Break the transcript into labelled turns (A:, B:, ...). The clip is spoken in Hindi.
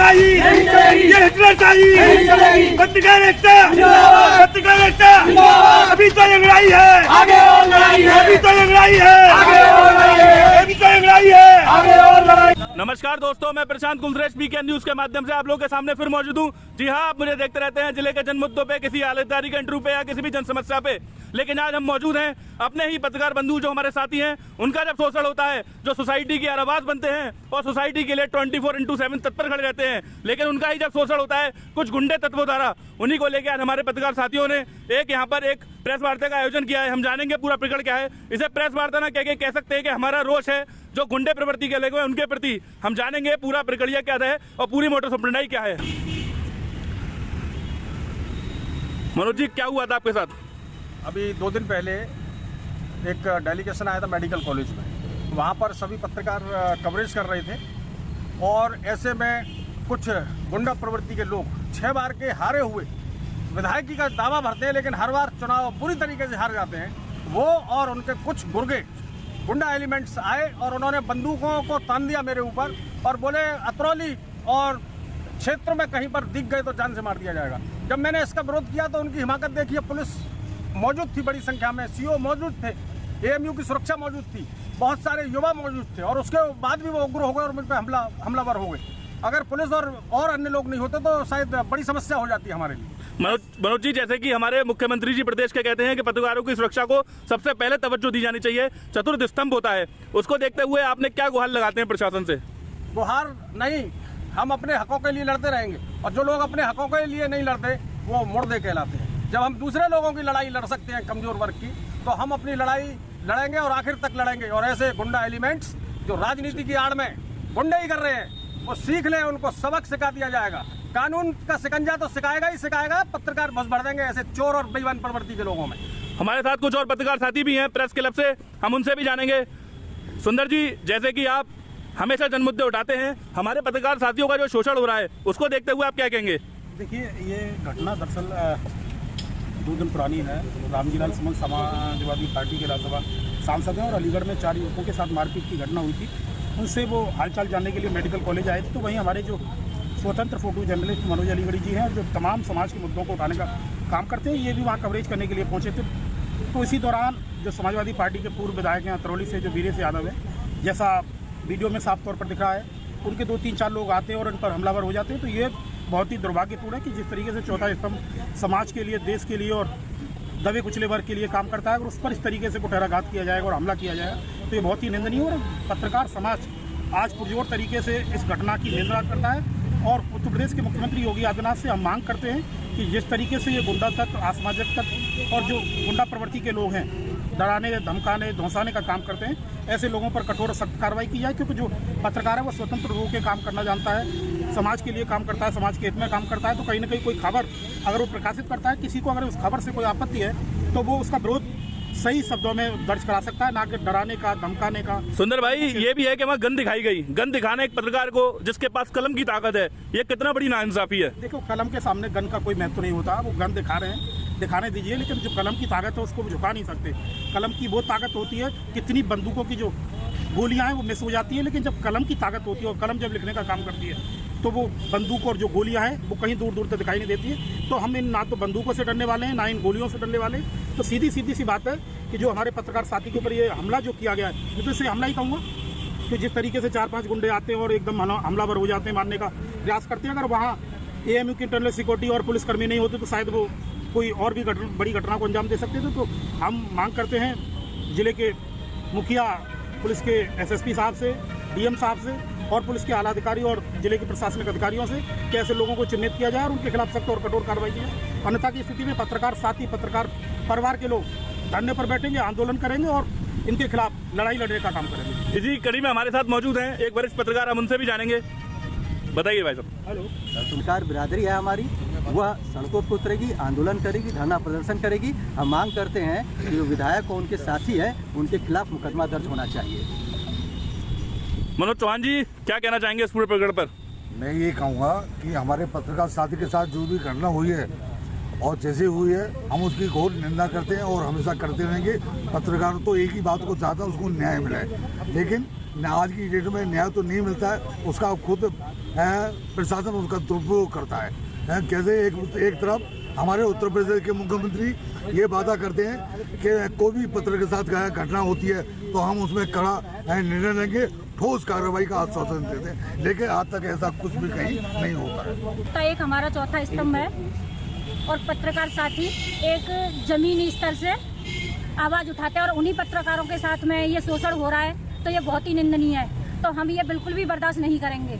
A: शाही, ये हिटलर शाही, पत्रकार एकता, पत्रकार एकता, अभी तो ये लड़ाई है,
B: आगे और लड़ाई है,
A: अभी तो ये लड़ाई है,
B: आगे और लड़ाई है,
A: अभी तो ये लड़ाई है,
B: आगे और लड़ाई।
A: नमस्कार दोस्तों, मैं प्रशांत कुलश्रेष्ठ बीके न्यूज के माध्यम से आप लोगों के सामने फिर मौजूद हूँ। जी हाँ, आप मुझे देखते रहते हैं जिले के जन मुद्दों पे, किसी आलेदारी के इंटरव्यू पे या किसी भी जन समस्या पे, लेकिन आज हम मौजूद हैं अपने ही पत्रकार बंधु जो हमारे साथी हैं, उनका जब शोषण होता है, जो सोसाइटी की आवाज बनते हैं और सोसाइटी के लिए 24/7 तत्पर खड़े रहते हैं, लेकिन उनका ही जब शोषण होता है कुछ गुंडे तत्वों द्वारा, उन्हीं को लेकर आज हमारे पत्रकार साथियों ने एक यहाँ पर एक प्रेस वार्ता का आयोजन किया है। हम जानेंगे पूरा प्रकरण क्या है। इसे प्रेस वार्ता ना कह सकते हैं कि हमारा रोष है जो गुंडे प्रवृत्ति के लोग हैं उनके प्रति। हम जानेंगे पूरा प्रक्रिया क्या है और पूरी मोटर सप्लाई क्या है। मनोज जी, क्या हुआ था आपके साथ?
C: अभी 2 दिन पहले एक डेलीगेशन आया था मेडिकल कॉलेज में, वहाँ पर सभी पत्रकार कवरेज कर रहे थे और ऐसे में कुछ गुंडा प्रवृत्ति के लोग 6 बार के हारे हुए विधायकी का दावा भरते हैं, लेकिन हर बार चुनाव बुरी तरीके से हार जाते हैं। वो और उनके कुछ गुंडा एलिमेंट्स आए और उन्होंने बंदूकों को तान दिया मेरे ऊपर और बोले अतरौली और क्षेत्र में कहीं पर दिख गए तो जान से मार दिया जाएगा। जब मैंने इसका विरोध किया तो उनकी हिमाकत देखिए, पुलिस मौजूद थी बड़ी संख्या में, सीओ मौजूद थे, एएमयू की सुरक्षा मौजूद थी, बहुत सारे युवा मौजूद थे और उसके बाद भी वो उग्र हो गए और मुझ पर हमलावर हो गए। अगर पुलिस और अन्य लोग नहीं होते तो शायद बड़ी समस्या हो जाती है हमारे लिए।
A: मनोज जी, जैसे कि हमारे मुख्यमंत्री जी प्रदेश के कहते हैं कि पत्रकारों की सुरक्षा को सबसे पहले तवज्जो दी जानी चाहिए, चतुर्थ स्तंभ होता है, उसको देखते हुए आपने क्या गुहार लगाते हैं प्रशासन से?
C: गुहार नहीं, हम अपने हकों के लिए लड़ते रहेंगे और जो लोग अपने हकों के लिए नहीं लड़ते वो मुर्दे कहलाते हैं। जब हम दूसरे लोगों की लड़ाई लड़ सकते हैं कमजोर वर्ग की, तो हम अपनी लड़ाई लड़ेंगे और आखिर तक लड़ेंगे। और ऐसे गुंडा एलिमेंट्स जो राजनीति की आड़ में गुंडे ही कर रहे हैं वो सीख लें, उनको सबक सिखा दिया जाएगा। कानून का शिकंजा तो सिखाएगा ही सिखाएगा, पत्रकार बस बढ़ देंगे ऐसे चोर और बेईमान प्रवृत्ति के लोगों में।
A: हमारे साथ कुछ और पत्रकार साथी भी हैं प्रेस क्लब से, हम उनसे भी जानेंगे। सुंदर जी, जैसे कि आप हमेशा जन मुद्दे उठाते हैं, हमारे पत्रकार साथियों का जो शोषण हो रहा है उसको देखते हुए आप क्या कहेंगे?
D: देखिए, ये घटना दरअसल 2 दिन पुरानी है। रामजीलाल सुमन समाजवादी पार्टी के राज्यसभा सांसद हैं और अलीगढ़ में 4 युवकों के साथ मारपीट की घटना हुई थी। उनसे वो हालचाल जानने के लिए मेडिकल कॉलेज आए थे, तो वहीं हमारे जो स्वतंत्र फोटो जर्नलिस्ट मनोज अलीगढ़ी जी हैं जो तमाम समाज के मुद्दों को उठाने का काम करते हैं, ये भी वहाँ कवरेज करने के लिए पहुँचे थे। तो इसी दौरान जो समाजवादी पार्टी के पूर्व विधायक हैं अतरौली से, जो वीरेश यादव है, जैसा वीडियो में साफ तौर पर दिख रहा है, उनके 2-3-4 लोग आते हैं और उन पर हमलावर हो जाते हैं। तो ये बहुत ही दुर्भाग्यपूर्ण है कि जिस तरीके से चौथा स्तंभ समाज के लिए, देश के लिए और दबे कुचले वर्ग के लिए काम करता है, और उस पर इस तरीके से कुठाराघात किया जाएगा और हमला किया जाएगा तो ये बहुत ही निंदनीय है। और पत्रकार समाज आज पुरजोर तरीके से इस घटना की निंदा करता है और उत्तर प्रदेश के मुख्यमंत्री योगी आदित्यनाथ से हम मांग करते हैं कि जिस तरीके से ये गुंडा तत्व, असामाजिक तत्व और जो गुंडा प्रवृत्ति के लोग हैं डराने, धमकाने, धौंसाने का काम करते हैं, ऐसे लोगों पर कठोर सख्त कार्रवाई की जाए। क्योंकि जो पत्रकार है वो स्वतंत्र रूप के काम करना जानता है, समाज के लिए काम करता है, समाज के हित में काम करता है। तो कहीं ना कहीं कोई खबर अगर वो प्रकाशित करता है, किसी को अगर उस खबर से कोई आपत्ति है तो वो उसका विरोध सही शब्दों में दर्ज करा सकता है, ना कि डराने का, धमकाने का।
A: सुंदर भाई, ये भी है कि वहाँ गन दिखाई गई, गन दिखाना एक पत्रकार को जिसके पास कलम की ताकत है, ये कितना बड़ी नाइंसाफी है।
D: देखो, कलम के सामने गन का कोई महत्व नहीं होता। वो गन दिखा रहे हैं, दिखाने दीजिए, लेकिन जो कलम की ताकत है उसको भी झुका नहीं सकते। कलम की वो ताकत होती है, कितनी बंदूकों की जो गोलियां हैं वो मिस हो जाती है, लेकिन जब कलम की ताकत होती है और कलम जब लिखने का काम करती है तो वो बंदूक और जो गोलियां हैं वो कहीं दूर दूर तक दिखाई नहीं देती है। तो हम इन ना तो बंदूकों से डरने वाले हैं, ना इन गोलियों से डरने वाले। तो सीधी सी बात है कि जो हमारे पत्रकार साथी के ऊपर ये हमला जो किया गया है, तो इसे हमला ही कहूँगा कि जिस तरीके से 4-5 गुंडे आते हैं और एकदम हमलावर हो जाते हैं, मारने का प्रयास करते हैं। अगर वहाँ एएमयू की इंटरनल सिक्योरिटी और पुलिसकर्मी नहीं होते तो शायद वो कोई और भी बड़ी घटना को अंजाम दे सकते थे। तो हम मांग करते हैं जिले के मुखिया, पुलिस के एसएसपी साहब से, डीएम साहब से और पुलिस के आला अधिकारी और जिले के प्रशासनिक अधिकारियों से कि ऐसे लोगों को चिन्हित किया जाए और उनके खिलाफ सख्त और कठोर कार्रवाई की जाए। अन्यथा की स्थिति में पत्रकार साथी, पत्रकार परिवार के लोग धरने पर बैठेंगे, आंदोलन करेंगे और इनके खिलाफ लड़ाई लड़ने का काम करेंगे।
A: इसी कड़ी में हमारे साथ मौजूद हैं एक वरिष्ठ पत्रकार, हम उनसे भी जानेंगे। बताइए भाई साहब।
E: हेलो। पत्रकार बिरादरी है हमारी, वह सड़कों पर उतरेगी, आंदोलन करेगी, धरना प्रदर्शन करेगी। हम मांग करते हैं कि जो विधायक और उनके साथी हैं उनके खिलाफ मुकदमा दर्ज होना चाहिए।
A: मनोज चौहान जी, क्या कहना चाहेंगे इस पूरे प्रकरण पर?
F: मैं ये कहूँगा कि हमारे पत्रकार साथी के साथ जो भी घटना हुई है और जैसे हुई है, हम उसकी घोर निंदा करते हैं और हमेशा करते रहेंगे। पत्रकार तो एक ही बात को चाहता है, उसको न्याय मिले। लेकिन आज की डेट में न्याय तो नहीं मिलता है, उसका खुद प्रशासन उसका दुरुपयोग करता है। कैसे एक तरफ हमारे उत्तर प्रदेश के मुख्यमंत्री ये वादा करते हैं कि कोई भी पत्रकार के साथ घटना होती है तो हम उसमें कड़ा निर्णय लेंगे, ठोस कार्रवाई का आश्वासन देते हैं, लेकिन आज तक ऐसा कुछ भी कहीं नहीं होता है।
G: एक हमारा चौथा स्तंभ है और पत्रकार साथी एक जमीनी स्तर से आवाज़ उठाते हैं और उन्हीं पत्रकारों के साथ में ये शोषण हो रहा है, तो ये बहुत ही निंदनीय है। तो हम ये बिल्कुल भी बर्दाश्त नहीं करेंगे।